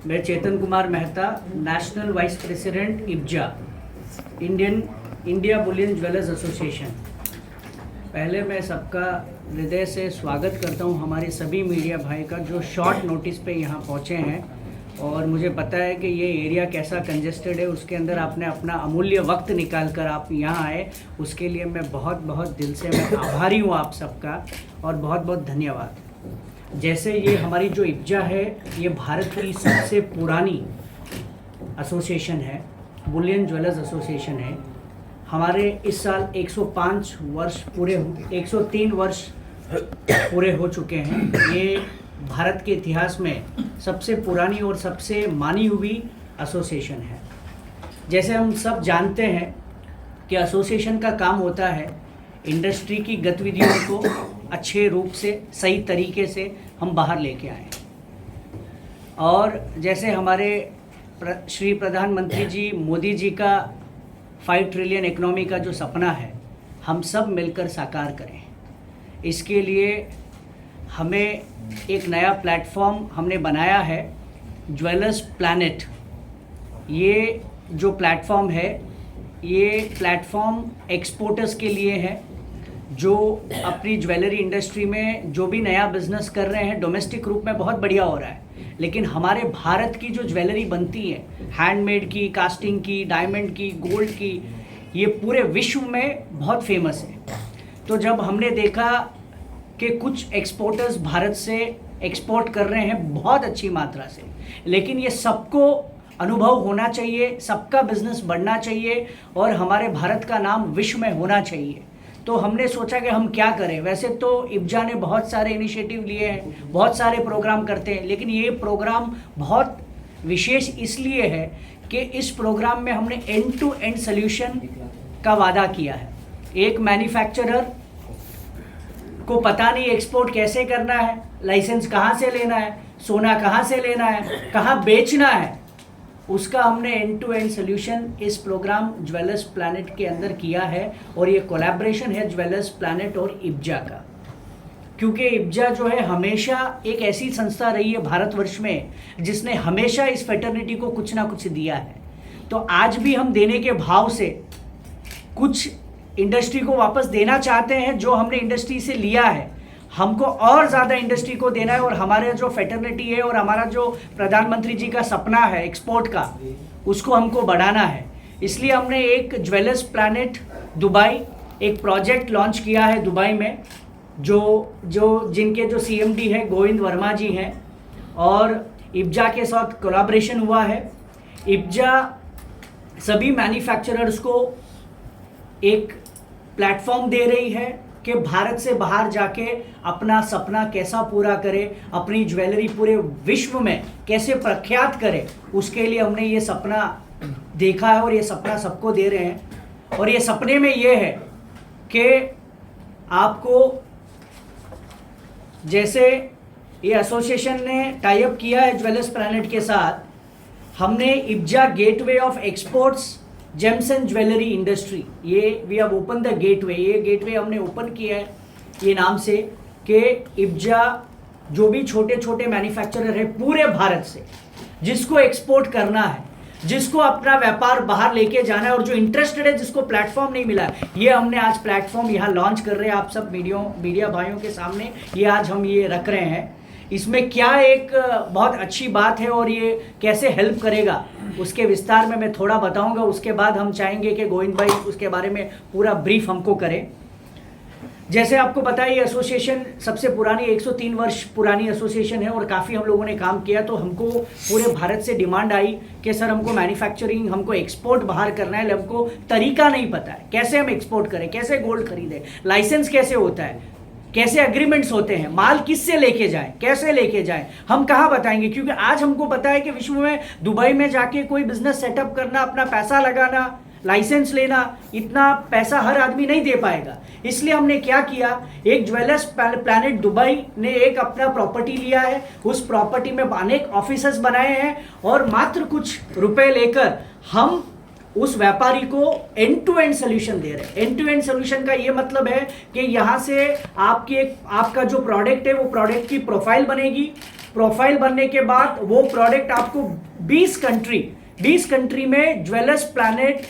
मैं Chetan Kumar Mehta, national vice president IBJA, India bullion jewellers association. पहले मैं सबका हृदय से स्वागत करता हूं हमारे सभी मीडिया भाई का जो शॉर्ट नोटिस पे यहां पहुंचे हैं, और मुझे पता है कि ये एरिया कैसा कंजेस्टेड है, उसके अंदर आपने अपना अमूल्य वक्त निकाल कर आप यहाँ आए, उसके लिए मैं बहुत बहुत दिल से मैं आभारी हूँ आप सबका, और बहुत बहुत धन्यवाद। जैसे ये हमारी जो इब्जा है, ये भारत की सबसे पुरानी एसोसिएशन है, बुलियन ज्वेलर्स एसोसिएशन है। हमारे इस साल 103 वर्ष पूरे हो चुके हैं। ये भारत के इतिहास में सबसे पुरानी और सबसे मानी हुई एसोसिएशन है। जैसे हम सब जानते हैं कि एसोसिएशन का काम होता है इंडस्ट्री की गतिविधियों को अच्छे रूप से सही तरीके से हम बाहर लेके आए, और जैसे हमारे श्री प्रधानमंत्री जी मोदी जी का 5 ट्रिलियन इकोनॉमी का जो सपना है, हम सब मिलकर साकार करें। इसके लिए हमें एक नया प्लेटफॉर्म हमने बनाया है, ज्वेलर्स प्लैनेट। ये जो प्लेटफॉर्म है, ये प्लेटफॉर्म एक्सपोर्टर्स के लिए है, जो अपनी ज्वेलरी इंडस्ट्री में जो भी नया बिजनेस कर रहे हैं, डोमेस्टिक रूप में बहुत बढ़िया हो रहा है, लेकिन हमारे भारत की जो ज्वेलरी बनती है, हैंडमेड की, कास्टिंग की, डायमंड की, गोल्ड की, ये पूरे विश्व में बहुत फेमस है। तो जब हमने देखा कि कुछ एक्सपोर्टर्स भारत से एक्सपोर्ट कर रहे हैं बहुत अच्छी मात्रा से, लेकिन ये सबको अनुभव होना चाहिए, सबका बिजनेस बढ़ना चाहिए, और हमारे भारत का नाम विश्व में होना चाहिए। तो हमने सोचा कि हम क्या करें। वैसे तो इब्जा ने बहुत सारे इनिशिएटिव लिए हैं, बहुत सारे प्रोग्राम करते हैं, लेकिन ये प्रोग्राम बहुत विशेष इसलिए है कि इस प्रोग्राम में हमने एंड टू एंड सोल्यूशन का वादा किया है। एक मैन्युफैक्चरर को पता नहीं एक्सपोर्ट कैसे करना है, लाइसेंस कहाँ से लेना है, सोना कहाँ से लेना है, कहाँ बेचना है, उसका हमने एंड टू एंड सोल्यूशन इस प्रोग्राम ज्वेलर्स प्लैनेट के अंदर किया है। और ये कोलैबोरेशन है ज्वेलर्स प्लैनेट और इब्जा का, क्योंकि इब्जा जो है हमेशा एक ऐसी संस्था रही है भारतवर्ष में जिसने हमेशा इस फेटर्निटी को कुछ ना कुछ दिया है। तो आज भी हम देने के भाव से कुछ इंडस्ट्री को वापस देना चाहते हैं, जो हमने इंडस्ट्री से लिया है हमको और ज़्यादा इंडस्ट्री को देना है, और हमारे जो फेटर्निटी है और हमारा जो प्रधानमंत्री जी का सपना है एक्सपोर्ट का, उसको हमको बढ़ाना है। इसलिए हमने एक ज्वेलर्स प्लैनेट दुबई एक प्रोजेक्ट लॉन्च किया है दुबई में, जिनके जो CMD है गोविंद वर्मा जी हैं, और इब्जा के साथ कोलैबोरेशन हुआ है। इब्जा सभी मैन्युफैक्चरर्स को एक प्लेटफॉर्म दे रही है कि भारत से बाहर जाके अपना सपना कैसा पूरा करे, अपनी ज्वेलरी पूरे विश्व में कैसे प्रख्यात करे, उसके लिए हमने ये सपना देखा है, और ये सपना सबको दे रहे हैं। और ये सपने में ये है कि आपको, जैसे ये एसोसिएशन ने टाई अप किया है ज्वेलर्स प्लैनेट के साथ, हमने IBJA gateway of exports gems and jewellery industry, ये we have open the gateway, ये गेटवे हमने ओपन किया है ये नाम से कि इब्जा जो भी छोटे छोटे मैन्युफैक्चरर है पूरे भारत से, जिसको एक्सपोर्ट करना है, जिसको अपना व्यापार बाहर लेके जाना है, और जो इंटरेस्टेड है, जिसको प्लेटफॉर्म नहीं मिला, ये हमने आज प्लेटफॉर्म यहाँ लॉन्च कर रहे हैं आप सब मीडिया भाइयों के सामने। ये आज हम ये रख रहे हैं। इसमें क्या एक बहुत अच्छी बात है और ये कैसे हेल्प करेगा, उसके विस्तार में मैं थोड़ा बताऊंगा। उसके बाद हम चाहेंगे कि गोविंद भाई उसके बारे में पूरा ब्रीफ हमको करें। जैसे आपको पता है, ये एसोसिएशन सबसे पुरानी 103 वर्ष पुरानी एसोसिएशन है, और काफ़ी हम लोगों ने काम किया। तो हमको पूरे भारत से डिमांड आई कि सर हमको मैन्युफैक्चरिंग, हमको एक्सपोर्ट बाहर करना है, हमको तरीका नहीं पता है, कैसे हम एक्सपोर्ट करें, कैसे गोल्ड खरीदें, लाइसेंस कैसे होता है, कैसे एग्रीमेंट्स होते हैं, माल किससे लेके जाएं, कैसे लेके जाएं, हम कहाँ बताएंगे। क्योंकि आज हमको पता है कि विश्व में दुबई में जाके कोई बिजनेस सेटअप करना, अपना पैसा लगाना, लाइसेंस लेना, इतना पैसा हर आदमी नहीं दे पाएगा। इसलिए हमने क्या किया, एक ज्वेलर्स प्लैनेट दुबई ने एक अपना प्रॉपर्टी लिया है, उस प्रॉपर्टी में अनेक ऑफिसेस बनाए हैं, और मात्र कुछ रुपए लेकर हम उस व्यापारी को एंड टू एंड सोल्यूशन दे रहे हैं। एंड टू एंड सोल्यूशन का ये मतलब है कि यहाँ से आपका जो प्रोडक्ट है वो प्रोडक्ट की प्रोफाइल बनेगी। प्रोफाइल बनने के बाद वो प्रोडक्ट आपको 20 कंट्री में ज्वेलर्स प्लैनेट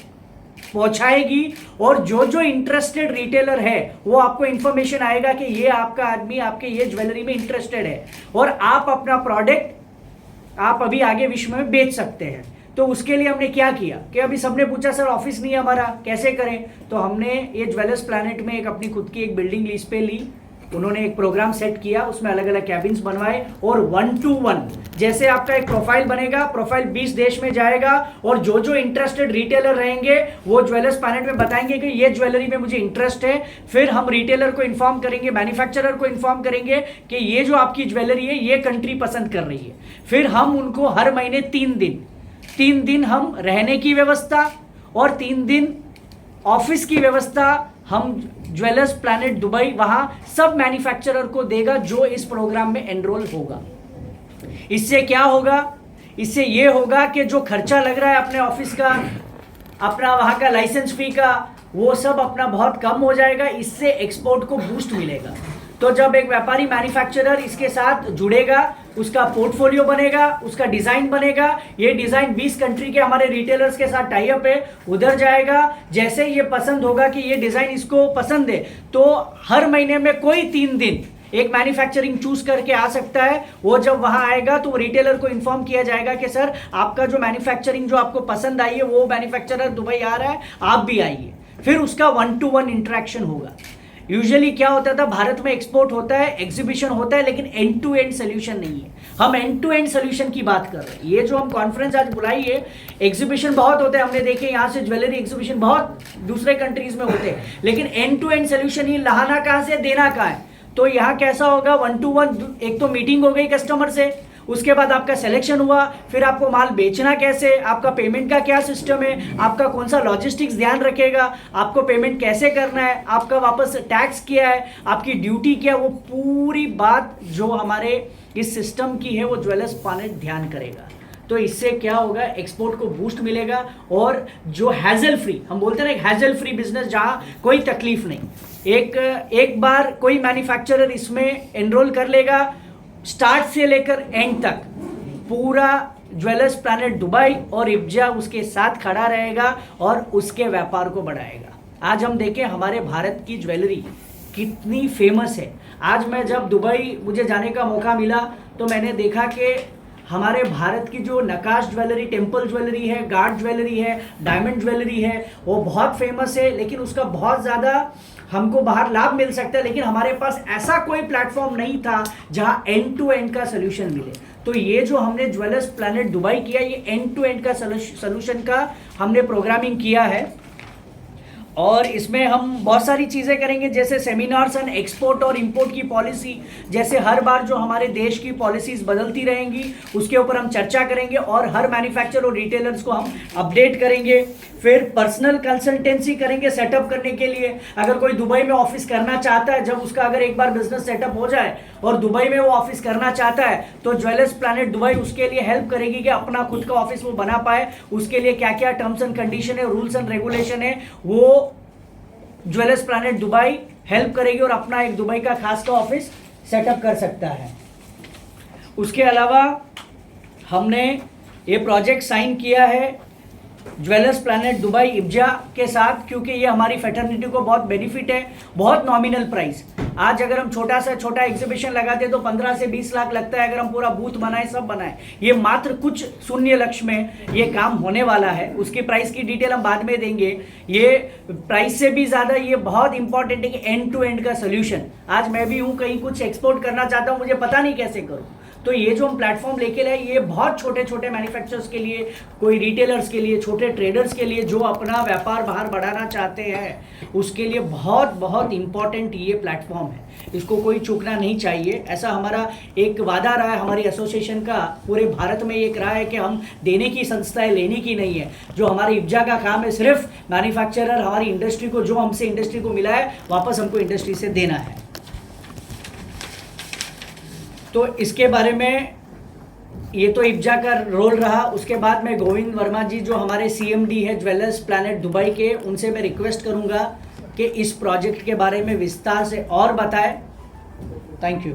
पहुंचाएगी, और जो जो इंटरेस्टेड रिटेलर है वो आपको इंफॉर्मेशन आएगा कि ये आपका आदमी आपके ये ज्वेलरी में इंटरेस्टेड है और आप अपना प्रोडक्ट आप अभी आगे विश्व में बेच सकते हैं। तो उसके लिए हमने क्या किया कि अभी सबने पूछा सर ऑफिस नहीं है हमारा, कैसे करें? तो हमने ये ज्वेलर्स प्लैनेट में एक अपनी खुद की एक बिल्डिंग लीज पे ली। उन्होंने एक प्रोग्राम सेट किया, उसमें अलग अलग कैबिन्स बनवाए और 1 to 1 जैसे आपका एक प्रोफाइल बनेगा, प्रोफाइल 20 देश में जाएगा और जो जो इंटरेस्टेड रिटेलर रहेंगे वो ज्वेलर्स प्लैनेट में बताएंगे कि ये ज्वेलरी में मुझे इंटरेस्ट है। फिर हम रिटेलर को इन्फॉर्म करेंगे, मैन्युफैक्चरर को इन्फॉर्म करेंगे कि ये जो आपकी ज्वेलरी है ये कंट्री पसंद कर रही है। फिर हम उनको हर महीने 3 दिन हम रहने की व्यवस्था और 3 दिन ऑफिस की व्यवस्था हम ज्वेलर्स प्लैनेट दुबई वहां सब मैन्युफैक्चरर को देगा जो इस प्रोग्राम में एनरोल होगा। इससे क्या होगा? इससे ये होगा कि जो खर्चा लग रहा है अपने ऑफिस का, अपना वहां का लाइसेंस फी का, वो सब अपना बहुत कम हो जाएगा। इससे एक्सपोर्ट को बूस्ट मिलेगा। तो जब एक व्यापारी मैन्युफैक्चरर इसके साथ जुड़ेगा, उसका पोर्टफोलियो बनेगा, उसका डिजाइन बनेगा। ये डिजाइन 20 कंट्री के हमारे रिटेलर्स के साथ टाई अप है, उधर जाएगा। जैसे ये पसंद होगा कि ये डिजाइन इसको पसंद है, तो हर महीने में कोई 3 दिन एक मैन्युफैक्चरिंग चूज करके आ सकता है। वो जब वहां आएगा तो रिटेलर को इन्फॉर्म किया जाएगा कि सर आपका जो मैन्युफैक्चरिंग जो आपको पसंद आई है वो मैन्युफैक्चरर दुबई आ रहा है, आप भी आइए। फिर उसका 1 to 1 इंटरेक्शन होगा। यूजुअली क्या होता था, भारत में एक्सपोर्ट होता है, एग्जीबिशन होता है, लेकिन एंड टू एंड सोल्यूशन नहीं है। हम एंड टू एंड सोल्यूशन की बात कर रहे हैं। ये जो हम कॉन्फ्रेंस आज बुलाई है, एग्जीबिशन बहुत होते हैं, हमने देखे यहाँ से ज्वेलरी एग्जीबिशन बहुत दूसरे कंट्रीज में होते हैं, लेकिन एंड टू एंड सोल्यूशन ही लाना कहाँ से, देना कहाँ है। तो यहाँ कैसा होगा, 1 to 1 एक तो मीटिंग हो गई कस्टमर से, उसके बाद आपका सिलेक्शन हुआ, फिर आपको माल बेचना कैसे, आपका पेमेंट का क्या सिस्टम है, आपका कौन सा लॉजिस्टिक्स ध्यान रखेगा, आपको पेमेंट कैसे करना है, आपका वापस टैक्स क्या है, आपकी ड्यूटी क्या है, वो पूरी बात जो हमारे इस सिस्टम की है वो ज्वेलर्स प्लैनेट ध्यान करेगा। तो इससे क्या होगा, एक्सपोर्ट को बूस्ट मिलेगा। और जो हैजल फ्री, हम बोलते हैं ना, एक हैजल फ्री बिजनेस जहाँ कोई तकलीफ नहीं, एक बार कोई मैन्युफैक्चरर इसमें एनरोल कर लेगा, स्टार्ट से लेकर एंड तक पूरा ज्वेलर्स प्लैनेट दुबई और इब्जा उसके साथ खड़ा रहेगा और उसके व्यापार को बढ़ाएगा। आज हम देखें हमारे भारत की ज्वेलरी कितनी फेमस है। आज मैं जब दुबई मुझे जाने का मौका मिला तो मैंने देखा कि हमारे भारत की जो नकाश ज्वेलरी, टेम्पल ज्वेलरी है, गार्ड ज्वेलरी है, डायमंड ज्वेलरी है, वो बहुत फेमस है, लेकिन उसका बहुत ज़्यादा हमको बाहर लाभ मिल सकता है, लेकिन हमारे पास ऐसा कोई प्लेटफॉर्म नहीं था जहां एंड टू एंड का सोल्यूशन मिले। तो ये जो हमने ज्वेलर्स प्लैनेट दुबई किया, ये एंड टू एंड का सोल्यूशन का हमने प्रोग्रामिंग किया है। और इसमें हम बहुत सारी चीज़ें करेंगे, जैसे सेमिनार्स एंड एक्सपोर्ट और इंपोर्ट की पॉलिसी, जैसे हर बार जो हमारे देश की पॉलिसीज़ बदलती रहेंगी उसके ऊपर हम चर्चा करेंगे और हर मैन्युफैक्चरर और रिटेलर्स को हम अपडेट करेंगे। फिर पर्सनल कंसल्टेंसी करेंगे सेटअप करने के लिए। अगर कोई दुबई में ऑफिस करना चाहता है, जब उसका अगर एक बार बिजनेस सेटअप हो जाए और दुबई में वो ऑफिस करना चाहता है, तो ज्वेलर्स प्लैनेट दुबई उसके लिए हेल्प करेगी कि अपना खुद का ऑफिस वो बना पाए। उसके लिए क्या क्या टर्म्स एंड कंडीशन है, रूल्स एंड रेगुलेशन है, वो ज्वेलर्स प्लैनेट दुबई हेल्प करेगी और अपना एक दुबई का खास का ऑफिस सेटअप कर सकता है। उसके अलावा हमने ये प्रोजेक्ट साइन किया है ज्वेलर्स प्लैनेट दुबई इब्जा के साथ, क्योंकि ये हमारी फेटर्निटी को बहुत बेनिफिट है। बहुत नॉमिनल प्राइस, आज अगर हम छोटा से छोटा एग्जीबिशन लगाते तो 15 से 20 लाख लगता है। अगर हम पूरा बूथ बनाए, सब बनाए, ये मात्र कुछ शून्य लक्ष्य में ये काम होने वाला है। उसकी प्राइस की डिटेल हम बाद में देंगे। ये प्राइस से भी ज़्यादा ये बहुत इंपॉर्टेंट है कि एंड टू एंड का सोल्यूशन। आज मैं भी हूँ, कहीं कुछ एक्सपोर्ट करना चाहता हूँ, मुझे पता नहीं कैसे करूँ, तो ये जो हम प्लेटफॉर्म लेके लाए, ये बहुत छोटे छोटे मैन्युफैक्चरर्स के लिए, कोई रिटेलर्स के लिए, छोटे ट्रेडर्स के लिए जो अपना व्यापार बाहर बढ़ाना चाहते हैं, उसके लिए बहुत बहुत इंपॉर्टेंट ये प्लेटफॉर्म है। इसको कोई चूकना नहीं चाहिए। ऐसा हमारा एक वादा रहा है हमारी एसोसिएशन का, पूरे भारत में एक रहा है कि हम देने की संस्था है, लेने की नहीं है। जो हमारी इब्जा का काम है, सिर्फ मैन्युफैक्चरर हमारी इंडस्ट्री को, जो हमसे इंडस्ट्री को मिला है, वापस हमको इंडस्ट्री से देना है। तो इसके बारे में ये तो इब्जा का रोल रहा। उसके बाद में गोविंद वर्मा जी जो हमारे CMD है ज्वेलर्स प्लैनेट दुबई के, उनसे मैं रिक्वेस्ट करूंगा कि इस प्रोजेक्ट के बारे में विस्तार से और बताएं। Thank you.